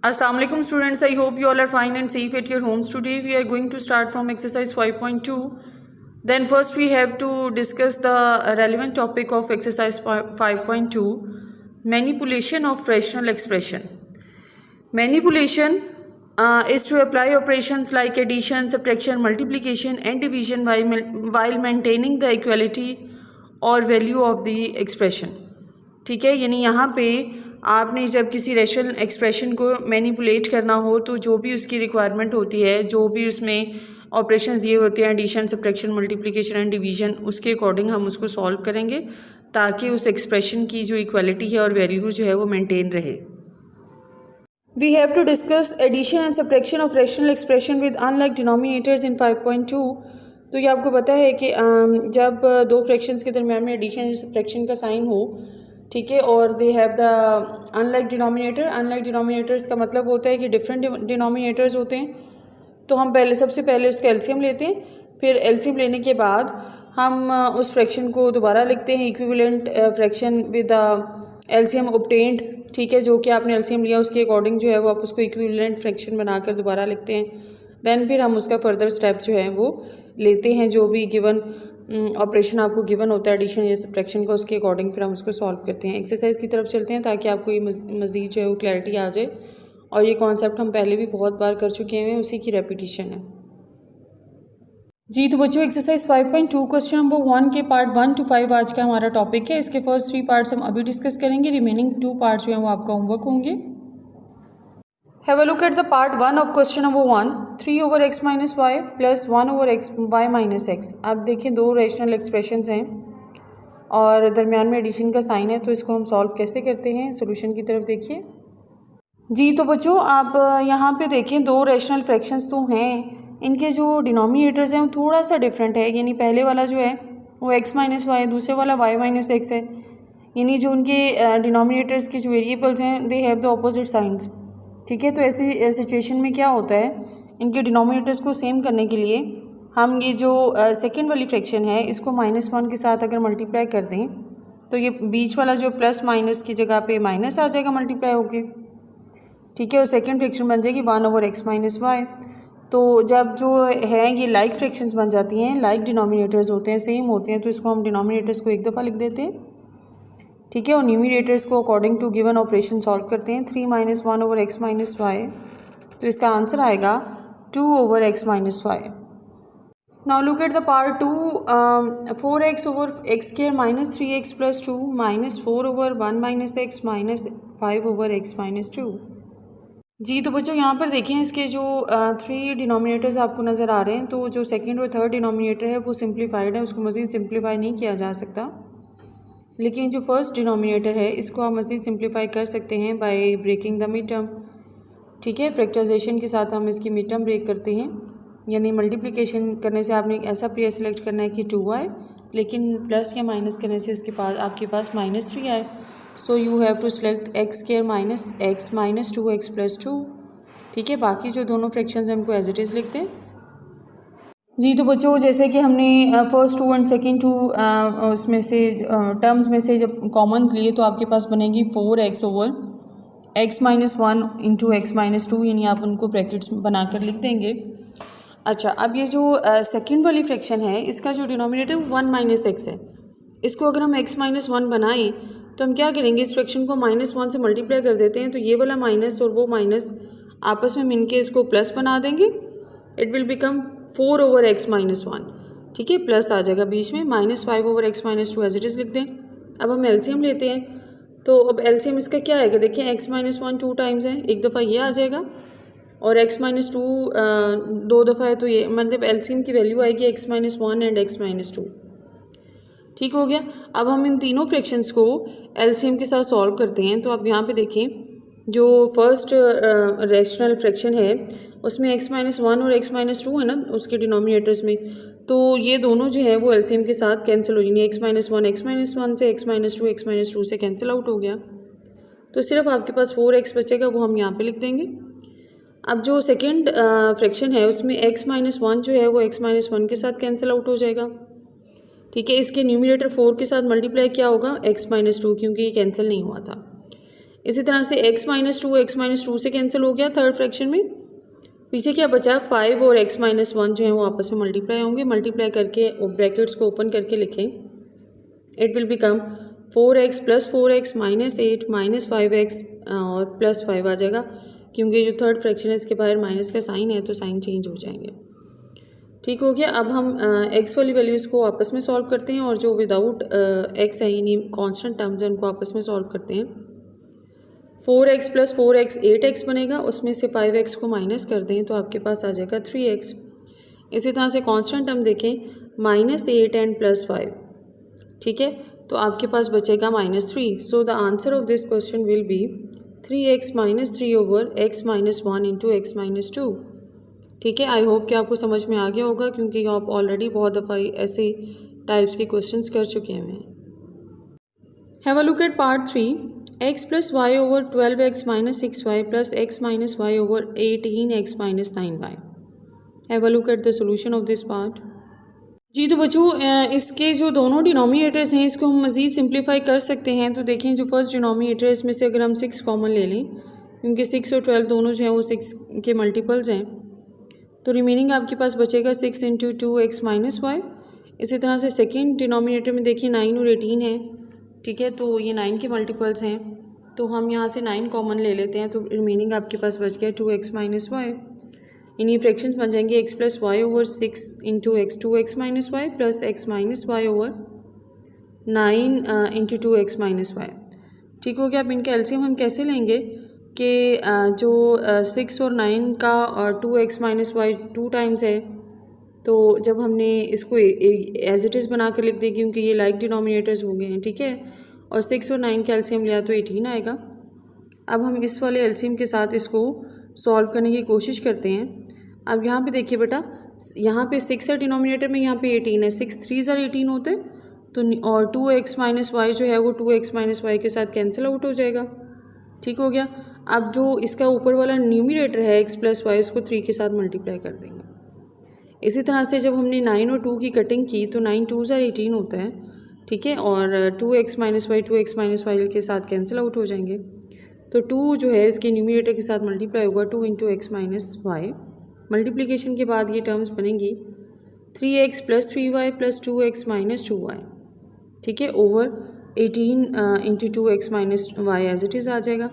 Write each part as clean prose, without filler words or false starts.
Assalamu alaikum students, I hope you all are fine and safe at your homes. Today we are going to start from exercise 5.2. Then first we have to discuss the relevant topic of exercise 5.2, manipulation of rational expression. Manipulation is to apply operations like addition, subtraction, multiplication and division while maintaining the equality or value of the expression. ठीक है, यानी यहाँ पे आपने जब किसी rational expression को manipulate करना हो तो जो भी उसकी रिक्वायरमेंट होती है, जो भी उसमें ऑपरेशंस दिए होते हैं, addition, subtraction, multiplication and division, उसके अकॉर्डिंग हम उसको सॉल्व करेंगे ताकि उस एक्सप्रेशन की जो इक्वालिटी है और वैल्यू जो है वो मेंटेन रहे. We have to discuss addition and subtraction of rational expression with unlike denominators in 5.2. तो ये आपको पता है कि जब दो फ्रैक्शंस के दरम्यान में एडिशन या सब्ट्रैक्शन का साइन हो, ठीक है, और they have the unlike denominator. Unlike denominators का मतलब होता है कि डिफरेंट डिनोमिनेटर्स होते हैं. तो हम सबसे पहले उसका एलसीएम लेते हैं, फिर एलसीएम लेने के बाद हम उस फ्रैक्शन को दोबारा लिखते हैं equivalent fraction with LCM obtained. ठीक है, जो कि आपने एलसीएम लिया उसके अकॉर्डिंग जो है वो आप उसको इक्विवेलेंट फ्रैक्शन बनाकर दोबारा लिखते हैं. देन फिर हम उसका फर्दर स्टेप जो है वो लेते हैं, जो भी गिवन ऑपरेशन आपको गिवन होता है एडिशन या सब्ट्रैक्शन का, उसके अकॉर्डिंग फिर हम उसको सॉल्व करते हैं. एक्सरसाइज की तरफ चलते हैं ताकि आपको ये मज़ीद जो है वो क्लैरिटी आ जाए. और ये कॉन्सेप्ट हम पहले भी बहुत बार कर चुके हैं, उसी की रेपिटिशन है जी. तो बच्चों, एक्सरसाइज 5.2 क्वेश्चन नंबर 1 के पार्ट 1 to 5 आज का हमारा टॉपिक है. इसके फर्स्ट 3 पार्ट्स हम अभी डिस्कस करेंगे, रिमेनिंग 2 पार्ट्स जो हैं वो आपका होमवर्क होंगे. Have a look at the part 1 of question number 1. 3 over x minus y plus 1 over y minus x. अब देखिए दो रेशनल एक्सप्रेशंस हैं और दरमियान में एडिशन का साइन है, तो इसको हम सॉल्व कैसे करते हैं. सोल्यूशन की तरफ देखिए जी. तो बच्चों, आप यहाँ पे देखें दो रेशनल फ्रैक्शंस तो हैं, इनके जो डिनोमिनेटर्स हैं वो थोड़ा सा डिफरेंट है. यानी पहले वाला जो है वो x माइनस वाई, दूसरे वाला y माइनस एक्स है. यानी जो उनके डिनोमिनेटर्स के जो वेरिएबल्स हैं they have the opposite science. ठीक है, तो ऐसी सिचुएशन में क्या होता है, इनके डिनोमिनेटर्स को सेम करने के लिए हम ये जो सेकंड वाली फ्रैक्शन है इसको -1 के साथ अगर मल्टीप्लाई कर दें तो ये बीच वाला जो प्लस माइनस की जगह पे माइनस आ जाएगा मल्टीप्लाई होके. ठीक है, और सेकंड फ्रैक्शन बन जाएगी 1 over x माइनस वाई. तो जब जो है ये लाइक फ्रैक्शंस बन जाती हैं, लाइक डिनोमिनेटर्स होते हैं, सेम होते हैं, तो इसको हम डिनोमिनेटर्स को एक दफ़ा लिख देते हैं. ठीक है, और न्यूमिनेटर्स को according to given operation solve करते हैं. 3 - 1 over x माइनस वाई, तो इसका आंसर आएगा 2 over x minus y. Now look at the part 2. 4x over x square minus 3x plus 2 minus 4 over 1 minus x minus 5 over x minus 2. जी. तो बच्चों यहाँ पर देखें इसके जो 3 डिनोमिनेटर्स आपको नज़र आ रहे हैं, तो जो सेकेंड और थर्ड डिनोमिनेटर है वो सिंप्लीफाइड है, उसको मज़ीद सिंप्लीफाई नहीं किया जा सकता. लेकिन जो फर्स्ट डिनोमिनेटर है इसको आप मज़ीद सिंप्लीफाई कर सकते हैं by breaking the mid term. ठीक है, फैक्टराइजेशन के साथ हम इसकी मिड टर्म ब्रेक करते हैं. यानी मल्टीप्लिकेशन करने से आपने ऐसा पेयर सेलेक्ट करना है कि 2 आए, लेकिन प्लस या माइनस करने से उसके पास आपके पास -3 आए. So you have to select x square minus x minus 2x plus 2. ठीक है, बाकी जो दोनों फ्रैक्शंस हैं उनको एज इट इज़ लिखते हैं जी. तो बच्चों, जैसे कि हमने फर्स्ट 2 एंड सेकेंड 2 उसमें से टर्म्स में से जब कॉमन लिए तो आपके पास बनेगी 4x over x minus 1 into x minus 2. यानी आप उनको ब्रैकेट्स बनाकर लिख देंगे. अच्छा, अब ये जो सेकेंड वाली फ्रैक्शन है इसका जो डिनोमिनेटर 1 माइनस एक्स है, इसको अगर हम x माइनस 1 बनाएं तो हम क्या करेंगे, इस फ्रैक्शन को -1 से मल्टीप्लाई कर देते हैं, तो ये वाला माइनस और वो माइनस आपस में मिलके इसको प्लस बना देंगे. It will become 4 over x minus 1. ठीक है, प्लस आ जाएगा बीच में, -5 over x minus 2 as it is लिख दें. अब हम एलसीएम लेते हैं, तो अब एलसीएम इसका क्या आएगा, देखिए x माइनस 1 2 टाइम्स है, एक दफ़ा ये आ जाएगा, और x माइनस 2 2 दफ़ा है, तो ये मतलब एलसीएम की वैल्यू आएगी x minus 1 and x minus 2. ठीक हो गया. अब हम इन तीनों फ्रैक्शंस को एलसीएम के साथ सॉल्व करते हैं. तो आप यहाँ पे देखें जो फर्स्ट रेशनल फ्रैक्शन है उसमें x माइनस 1 और x माइनस 2 है ना उसके डिनोमिनेटर्स में, तो ये दोनों जो है वो एलसीएम के साथ कैंसिल हो जाएंगे. x माइनस 1 से x माइनस 2 से कैंसिल आउट हो गया, तो सिर्फ आपके पास 4x बचेगा, वो हम यहाँ पे लिख देंगे. अब जो सेकेंड फ्रैक्शन है उसमें x माइनस 1 जो है वो x माइनस 1 के साथ कैंसिल आउट हो जाएगा. ठीक है, इसके न्यूमिनेटर 4 के साथ मल्टीप्लाई क्या होगा, x माइनस 2, क्योंकि ये कैंसिल नहीं हुआ था. इसी तरह से x माइनस टू से कैंसिल हो गया थर्ड फ्रैक्शन में। पीछे क्या बचा, 5 और x माइनस वन जो है वो आपस में मल्टीप्लाई होंगे। मल्टीप्लाई करके ब्रैकेट्स को ओपन करके लिखें, it will become 4x plus 4x minus 8 minus 5x और प्लस 5 आ जाएगा, क्योंकि जो थर्ड फ्रैक्शन है इसके बाहर माइनस का साइन है तो साइन चेंज हो जाएंगे। ठीक हो गया। अब हम x वाली वैल्यूज़ को आपस में सॉल्व करते हैं और जो विदाउट x है यानी कांस्टेंट टर्म्स हैं उनको आपस में सॉल्व करते हैं। 4x प्लस 4x 8x बनेगा, उसमें से 5x को माइनस कर दें तो आपके पास आ जाएगा 3x। इसी तरह से कांस्टेंट टर्म देखें, -8 एंड प्लस 5, ठीक है, तो आपके पास बचेगा -3। सो the answer of this question will be 3x minus 3 over x minus 1 into x minus 2। ठीक है, आई होप कि आपको समझ में आ गया होगा, क्योंकि आप ऑलरेडी बहुत दफ़ा ऐसे टाइप्स के क्वेश्चंस कर चुके हैं। Have a look at part 3, x plus y over 12x minus 6y plus x minus y over 18x minus 9y। Have a look at the solution of this part. जी तो बच्चों, इसके जो दोनों डिनोमिनेटर्स हैं इसको हम मज़ीद सिंप्लीफाई कर सकते हैं। तो देखें, जो फर्स्ट डिनोमिनेटर है इसमें से अगर हम 6 कॉमन ले लें, क्योंकि 6 और 12 दोनों जो हैं वो 6 के मल्टीपल्स हैं, तो रिमेनिंग आपके पास बचेगा 6 इंटू 2x माइनस वाई। इसी तरह से सेकेंड डिनोमिनेटर में देखिए 9 और 18 है, ठीक है, तो ये 9 के मल्टीपल्स हैं, तो हम यहाँ से 9 कॉमन ले लेते हैं, तो रिमेनिंग आपके पास बच गया 2x माइनस वाई। इन्हीं फ्रैक्शंस बन जाएंगे x plus y over 6 into x 2x minus y plus x minus y over 9 into 2x minus y. ठीक हो गया। अब इनका एलसीएम हम कैसे लेंगे कि जो 6 और 9 का 2x माइनस वाई 2 टाइम्स है, तो जब हमने इसको एज इट इज़ बना कर लिख दें, क्योंकि ये लाइक डिनोमिनेटर्स हो गए हैं, ठीक है, और 6 और 9 का एलसीएम लिया तो 18 आएगा। अब हम इस वाले एलसीएम के साथ इसको सॉल्व करने की कोशिश करते हैं। अब यहाँ पे देखिए बेटा, यहाँ पे 6 है डिनोमिनेटर में, यहाँ पे 18 है, 6 3 18 होते हैं, तो और 2x माइनस वाई जो है वो 2x माइनस वाई के साथ कैंसिल आउट हो जाएगा। ठीक हो गया। अब जो इसका ऊपर वाला न्यूमिनेटर है x प्लस वाई, उसको 3 के साथ मल्टीप्लाई कर देंगे। इसी तरह से जब हमने 9 और 2 की कटिंग की तो 9 2 18 होता है, ठीक है, और 2x माइनस वाई के साथ कैंसिल आउट हो जाएंगे, तो 2 जो है इसके न्यूमिनेटर के साथ मल्टीप्लाई होगा 2 into x minus y. Multiplication के बाद ये टर्म्स बनेंगी 3x plus 3y plus 2x minus 2y, ठीक है, over 18 into 2x minus y as it is आ जाएगा।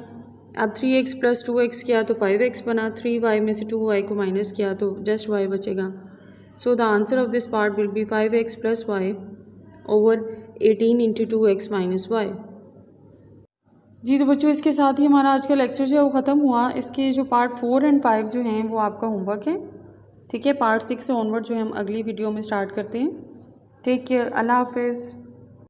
अब 3x प्लस 2x किया तो 5x बना, 3y में से 2y को माइनस किया तो जस्ट y बचेगा। So the answer of this part will be 5x plus y over 18 into 2x minus y. जी तो बच्चों, इसके साथ ही हमारा आज का लेक्चर जो है वो ख़त्म हुआ। इसके जो पार्ट 4 और 5 जो हैं वो आपका होमवर्क है, ठीक है। पार्ट 6 से ऑनवर्ड जो है हम अगली वीडियो में स्टार्ट करते हैं। टेक केयर, अल्लाह हाफिज़।